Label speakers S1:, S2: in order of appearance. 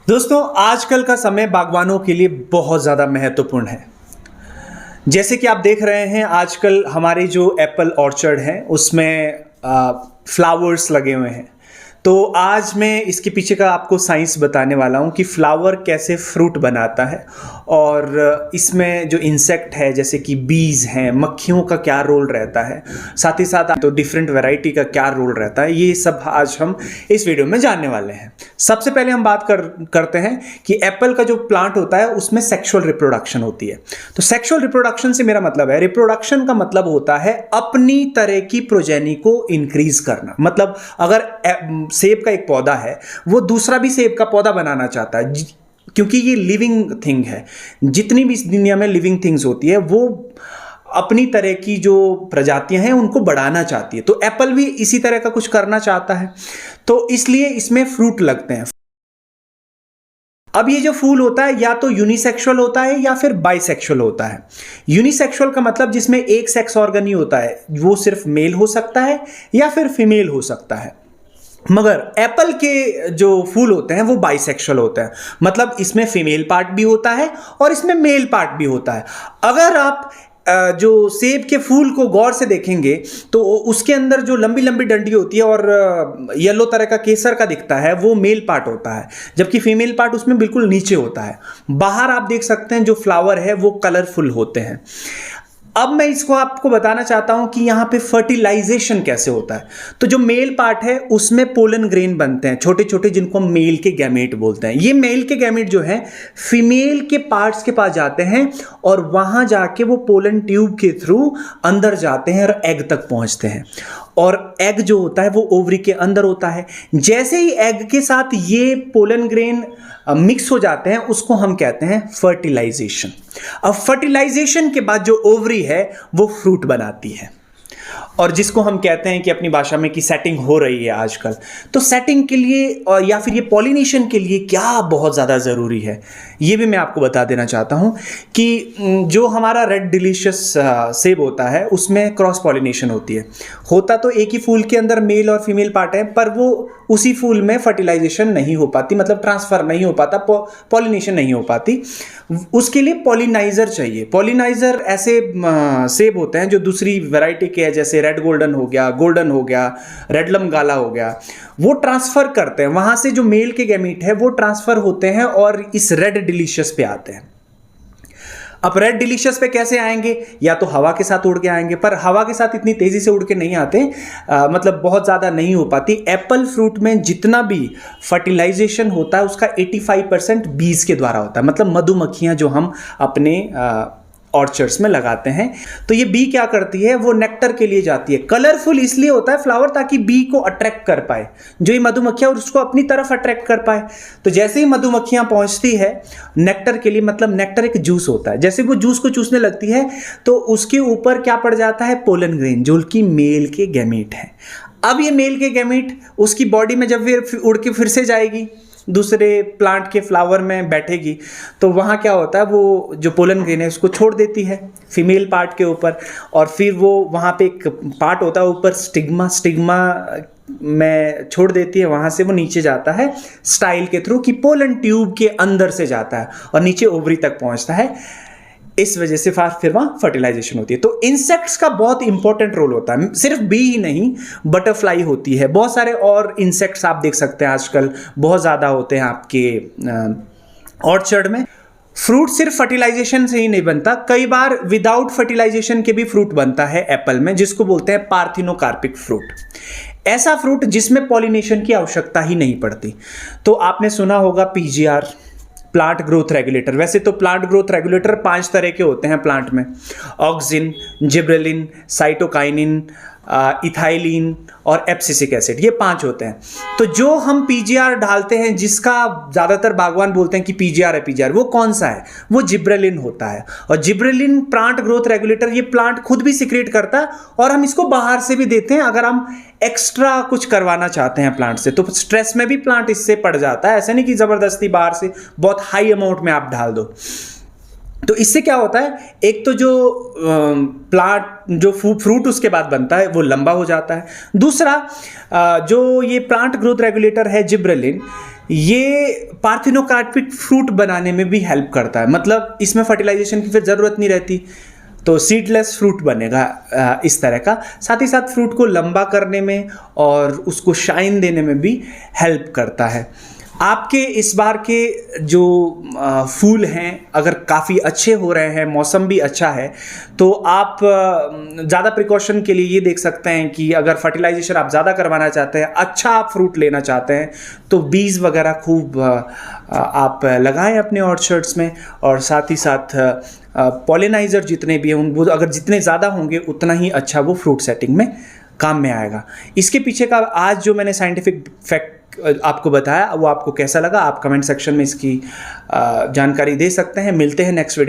S1: दोस्तों, आजकल का समय बागवानों के लिए बहुत ज़्यादा महत्वपूर्ण है। जैसे कि आप देख रहे हैं, आजकल हमारे जो एप्पल ऑर्चर्ड हैं उसमें फ्लावर्स लगे हुए हैं। तो आज मैं इसके पीछे का आपको साइंस बताने वाला हूँ कि फ्लावर कैसे फ्रूट बनाता है और इसमें जो इंसेक्ट है जैसे कि बीज हैं, मक्खियों का क्या रोल रहता है, साथ ही साथ तो डिफरेंट वैरायटी का क्या रोल रहता है, ये सब आज हम इस वीडियो में जानने वाले हैं। सबसे पहले हम बात करते हैं कि एप्पल का जो प्लांट होता है उसमें सेक्सुअल रिप्रोडक्शन होती है। तो सेक्सुअल रिप्रोडक्शन से मेरा मतलब है, रिप्रोडक्शन का मतलब होता है अपनी तरह की प्रोजेनी को इंक्रीज करना। मतलब अगर सेब का एक पौधा है, वो दूसरा भी सेब का पौधा बनाना चाहता है, क्योंकि ये लिविंग थिंग है। जितनी भी इस दुनिया में लिविंग थिंग्स होती है वो अपनी तरह की जो प्रजातियां हैं उनको बढ़ाना चाहती है। तो एप्पल भी इसी तरह का कुछ करना चाहता है, तो इसलिए इसमें फ्रूट लगते हैं। अब ये जो फूल होता है या तो यूनिसेक्सुअल होता है या फिर बाइसेक्सुअल होता है। यूनिसेक्सुअल का मतलब जिसमें एक सेक्स ऑर्गन ही होता है, वो सिर्फ मेल हो सकता है या फिर फीमेल हो सकता है। मगर एप्पल के जो फूल होते हैं वो बाइसेक्सुअल होते हैं, मतलब इसमें फीमेल पार्ट भी होता है और इसमें मेल पार्ट भी होता है। अगर आप जो सेब के फूल को गौर से देखेंगे तो उसके अंदर जो लंबी लंबी डंडी होती है और येलो तरह का केसर का दिखता है, वो मेल पार्ट होता है, जबकि फीमेल पार्ट उसमें बिल्कुल नीचे होता है। बाहर आप देख सकते हैं जो फ्लावर है वो कलरफुल होते हैं। अब मैं इसको आपको बताना चाहता हूं कि यहां पे फर्टिलाइजेशन कैसे होता है। तो जो मेल पार्ट है उसमें पोलन ग्रेन बनते हैं छोटे छोटे, जिनको मेल के गैमेट बोलते हैं। ये मेल के गैमेट जो है फीमेल के पार्ट्स के पास जाते हैं और वहां जाके वो पोलन ट्यूब के थ्रू अंदर जाते हैं और एग तक पहुंचते हैं। और एग जो होता है वो ओवरी के अंदर होता है। जैसे ही एग के साथ ये पोलन ग्रेन मिक्स हो जाते हैं उसको हम कहते हैं फर्टिलाइजेशन। अब फर्टिलाइजेशन के बाद जो ओवरी है वो फ्रूट बनाती है, और जिसको हम कहते हैं कि अपनी भाषा में कि सेटिंग हो रही है आजकल। तो सेटिंग के लिए या फिर ये पॉलिनेशन के लिए क्या बहुत ज़्यादा ज़रूरी है, ये भी मैं आपको बता देना चाहता हूँ कि जो हमारा रेड डिलीशियस सेब होता है उसमें क्रॉस पॉलिनेशन होती है। होता तो एक ही फूल के अंदर मेल और फीमेल पार्ट है, पर वो उसी फूल में फर्टिलाइजेशन नहीं हो पाती, मतलब ट्रांसफ़र नहीं हो पाता, पॉलिनेशन नहीं हो पाती। उसके लिए पॉलिनाइज़र चाहिए। पॉलिनाइज़र ऐसे सेब होते हैं जो दूसरी वैरायटी के हैं, जैसे रेड गोल्डन हो गया, रेडलम गाला हो गया, वो ट्रांसफ़र करते हैं। वहाँ से जो मेल के गैमीट है वो ट्रांसफ़र होते हैं और इस रेड डिलीशियस पे आते हैं। अब रेड डिलीशियस पे कैसे आएंगे? या तो हवा के साथ उड़ के आएंगे, पर हवा के साथ इतनी तेज़ी से उड़ के नहीं आते, मतलब बहुत ज़्यादा नहीं हो पाती। एप्पल फ्रूट में जितना भी फर्टिलाइजेशन होता है उसका 85% बीज के द्वारा होता है, मतलब मधुमक्खियाँ जो हम अपने ऑर्चर्ड्स में लगाते हैं। तो ये बी क्या करती है, वो नेक्टर के लिए जाती है। कलरफुल इसलिए होता है फ्लावर ताकि बी को अट्रैक्ट कर पाए, जो ये मधुमक्खियां उसको अपनी तरफ अट्रैक्ट कर पाए। तो जैसे ही मधुमक्खियां पहुंचती है नेक्टर के लिए, मतलब नेक्टर एक जूस होता है, जैसे वो जूस को चूसने लगती है तो उसके ऊपर क्या पड़ जाता है, पोलन ग्रेन, जो कि मेल के गैमेट है। अब ये मेल के गैमेट उसकी बॉडी में जब फिर उड़ के फिर से जाएगी दूसरे प्लांट के फ्लावर में बैठेगी, तो वहाँ क्या होता है, वो जो पोलन ग्रेन है उसको छोड़ देती है फीमेल पार्ट के ऊपर, और फिर वो वहाँ पे एक पार्ट होता है ऊपर स्टिग्मा में छोड़ देती है। वहाँ से वो नीचे जाता है स्टाइल के थ्रू, कि पोलन ट्यूब के अंदर से जाता है और नीचे ओवरी तक पहुँचता है। इस वजह से फिर वहाँ फर्टिलाइजेशन होती है। तो इंसेक्ट्स का बहुत इंपॉर्टेंट रोल होता है। सिर्फ बी ही नहीं, बटरफ्लाई होती है, बहुत सारे और इंसेक्ट्स आप देख सकते हैं आजकल बहुत ज़्यादा होते हैं आपके ऑर्चर्ड में। फ्रूट सिर्फ फर्टिलाइजेशन से ही नहीं बनता, कई बार विदाउट फर्टिलाइजेशन के भी फ्रूट बनता है एप्पल में, जिसको बोलते हैं पार्थिनोकार्पिक फ्रूट। ऐसा फ्रूट जिसमें पॉलिनेशन की आवश्यकता ही नहीं पड़ती। तो आपने सुना होगा PGR, प्लांट ग्रोथ रेगुलेटर। वैसे तो प्लांट ग्रोथ रेगुलेटर 5 तरह के होते हैं प्लांट में, ऑक्सिन, जिब्रेलिन, साइटोकाइनिन, इथाइलिन और एब्सिसिक एसिड, ये 5 होते हैं। तो जो हम PGR डालते हैं, जिसका ज़्यादातर बागवान बोलते हैं कि PGR है, PGR वो कौन सा है, वो जिब्रेलिन होता है। और जिब्रेलिन प्लांट ग्रोथ रेगुलेटर, ये प्लांट खुद भी सिक्रेट करता है और हम इसको बाहर से भी देते हैं अगर हम एक्स्ट्रा कुछ करवाना चाहते हैं प्लांट से। तो स्ट्रेस में भी प्लांट इससे पड़ जाता है, ऐसा नहीं कि ज़बरदस्ती बाहर से बहुत हाई अमाउंट में आप डाल दो। तो इससे क्या होता है, एक तो जो प्लांट जो फ्रूट उसके बाद बनता है वो लंबा हो जाता है। दूसरा जो ये प्लांट ग्रोथ रेगुलेटर है जिब्रेलिन, ये पार्थिनोकार्पिक फ्रूट बनाने में भी हेल्प करता है, मतलब इसमें फर्टिलाइजेशन की फिर ज़रूरत नहीं रहती, तो सीडलेस फ्रूट बनेगा इस तरह का। साथ ही साथ फ्रूट को लंबा करने में और उसको शाइन देने में भी हेल्प करता है। आपके इस बार के जो फूल हैं अगर काफ़ी अच्छे हो रहे हैं, मौसम भी अच्छा है, तो आप ज़्यादा प्रिकॉशन के लिए ये देख सकते हैं कि अगर फर्टिलाइजेशन आप ज़्यादा करवाना चाहते हैं, अच्छा आप फ्रूट लेना चाहते हैं, तो बीज वगैरह खूब आप लगाएं अपने ऑर्चर्ड्स में। और साथ ही साथ पॉलिनाइज़र जितने भी हैं वो अगर जितने ज़्यादा होंगे उतना ही अच्छा वो फ्रूट सेटिंग में काम में आएगा। इसके पीछे का आज जो मैंने साइंटिफिक फैक्ट आपको बताया वो आपको कैसा लगा, आप कमेंट सेक्शन में इसकी जानकारी दे सकते हैं। मिलते हैं नेक्स्ट वीडियो।